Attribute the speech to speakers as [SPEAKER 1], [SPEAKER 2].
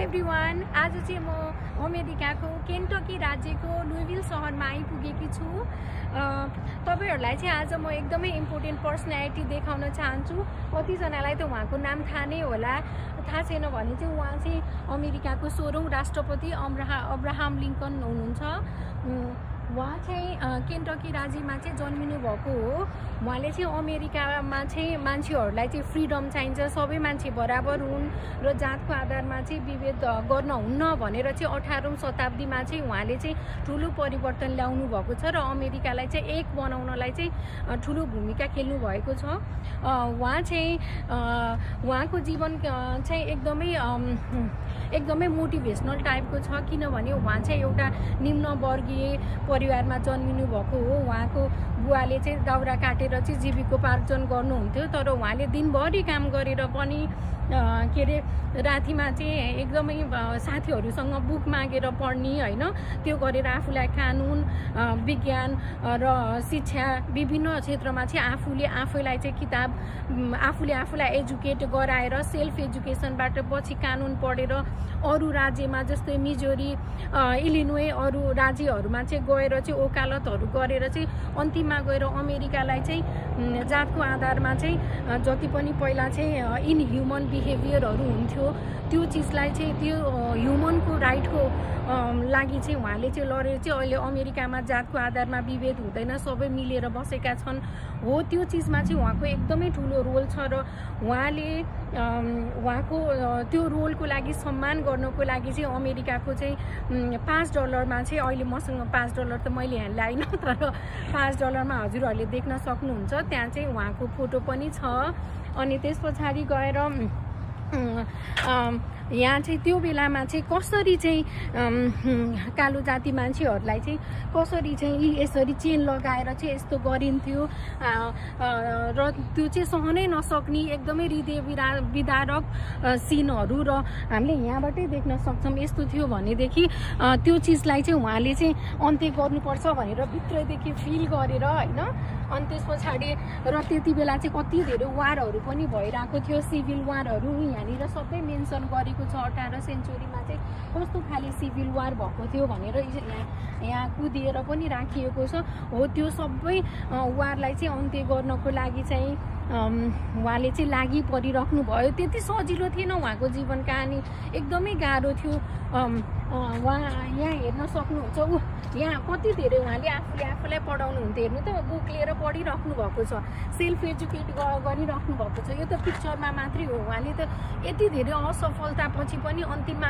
[SPEAKER 1] Everyone, आज चाहिँ म अमेरिकाको केन्टकी राज्यको लुइविल शहरमा आइपुगेकी छु। तपाईहरुलाई चाहिँ आज म एकदमै इम्पोर्टेन्ट पर्सनालिटी देखाउन चाहन्छु। कतिजनालाई त उहाँको नाम थाहा नै होला, थाहा छैन भने चाहिँ उहाँ चाहिँ अमेरिकाको 16औं राष्ट्रपति अब्राहम लिंकन हुनुहुन्छ। उहाँ चाहिँ केन्टकी राज्यमा चाहिँ जन्मिनु भएको हो। उहाँले चाहिँ अमेरिकामा चाहिँ मान्छेहरूलाई चाहिँ फ्रिडम चाहिन्छ, सबै मान्छे बराबर हुन् र जातको आधारमा चाहिँ विभेद गर्न हुन्न भनेर चाहिँ 18औं शताब्दीमा चाहिँ उहाँले चाहिँ ठुलो परिवर्तन ल्याउनु भएको छ र अमेरिकालाई चाहिँ एक बनाउनलाई चाहिँ ठुलो भूमिका खेल्नु भएको छ। उहाँ चाहिँ उहाँको जीवन चाहिँ एकदमै मोटिभेसनल टाइपको छ, किनभने उहाँ चाहिँ एउटा निम्न वर्गीय परिवारमा जन्मिनु भएको हो। उहाँको बुवाले चाहिँ दाउरा काटेर चाहिँ जीविकोपार्जन गर्नुहुन्थ्यो, तर उहाँले दिनभरि काम गरेर पनि के अरे रातिमा चाहिँ एकदमै साथीहरूसँग बुक मागेर पढ्ने होइन, त्यो गरेर आफूलाई कानुन, विज्ञान र शिक्षा विभिन्न क्षेत्रमा चाहिँ आफूलाई चाहिँ किताब आफूले आफूलाई एजुकेट गराएर सेल्फ एजुकेसनबाट पछि कानुन पढेर अरू राज्यमा जस्तै मिजोरी, इलिनोय अरू राज्यहरूमा चाहिँ गएर चाहिँ वकालतहरू गरेर चाहिँ अन्तिममा गएर अमेरिकालाई चाहिँ जातको आधारमा चाहिँ जति पनि पहिला चाहिँ इनह्युमन बिहेभियरहरू हुन्थ्यो त्यो चिजलाई चाहिँ त्यो ह्युमनको राइटको लागि चाहिँ उहाँले चाहिँ लडेर चाहिँ अहिले अमेरिकामा जातको आधारमा विभेद हुँदैन, सबै मिलेर बसेका छन् हो। त्यो चिजमा चाहिँ उहाँको एकदमै ठुलो रोल छ र उहाँले उहाँको त्यो रोलको लागि सम्मान गर्नको लागि चाहिँ अमेरिकाको चाहिँ $5 चाहिँ अहिले मसँग $5 त मैले यहाँ ल्याइन, तर $5 हजुरहरूले देख्न सक्नुहुन्छ। त्यहाँ चाहिँ उहाँको फोटो पनि छ। अनि त्यस पछाडि गएर यहाँ चाहिँ त्यो बेलामा चाहिँ कसरी चाहिँ कालो जाति मान्छेहरूलाई चाहिँ कसरी चाहिँ यसरी चेन लगाएर चाहिँ यस्तो गरिन्थ्यो र त्यो चाहिँ सहनै नसक्ने एकदमै हृदय विदारक सिनहरू र हामीले यहाँबाटै देख्न सक्छौँ। यस्तो थियो भनेदेखि त्यो चिजलाई चाहिँ उहाँले चाहिँ अन्त्य गर्नुपर्छ भनेर भित्रैदेखि फिल गरेर होइन। अनि त्यस पछाडि र त्यति बेला चाहिँ कति धेरै वारहरू पनि भइरहेको थियो, सिभिल वारहरू यहाँनिर सबै मेन्सन गरेको छ। 18 सेन्चुरीमा चाहिँ कस्तो खाले सिभिल वार भएको थियो भनेर यहाँ कुदिएर पनि राखिएको छ हो। त्यो सबै वारलाई चाहिँ अन्त्य गर्नको लागि चाहिँ उहाँले चाहिँ लागि परिराख्नु भयो। त्यति सजिलो थिएन उहाँको जीवन कहानी, एकदमै गाह्रो थियो। उहाँ यहाँ हेर्न सक्नुहुन्छ, यहाँ कति धेरै उहाँले आफूलाई पढाउनु हुन्थ्यो। हेर्नु त, बुक लिएर पढिराख्नु भएको छ, सेल्फ एजुकेट गरिराख्नु भएको छ। यो त पिक्चरमा मात्रै हो। उहाँले त यति धेरै असफलतापछि पनि अन्तिममा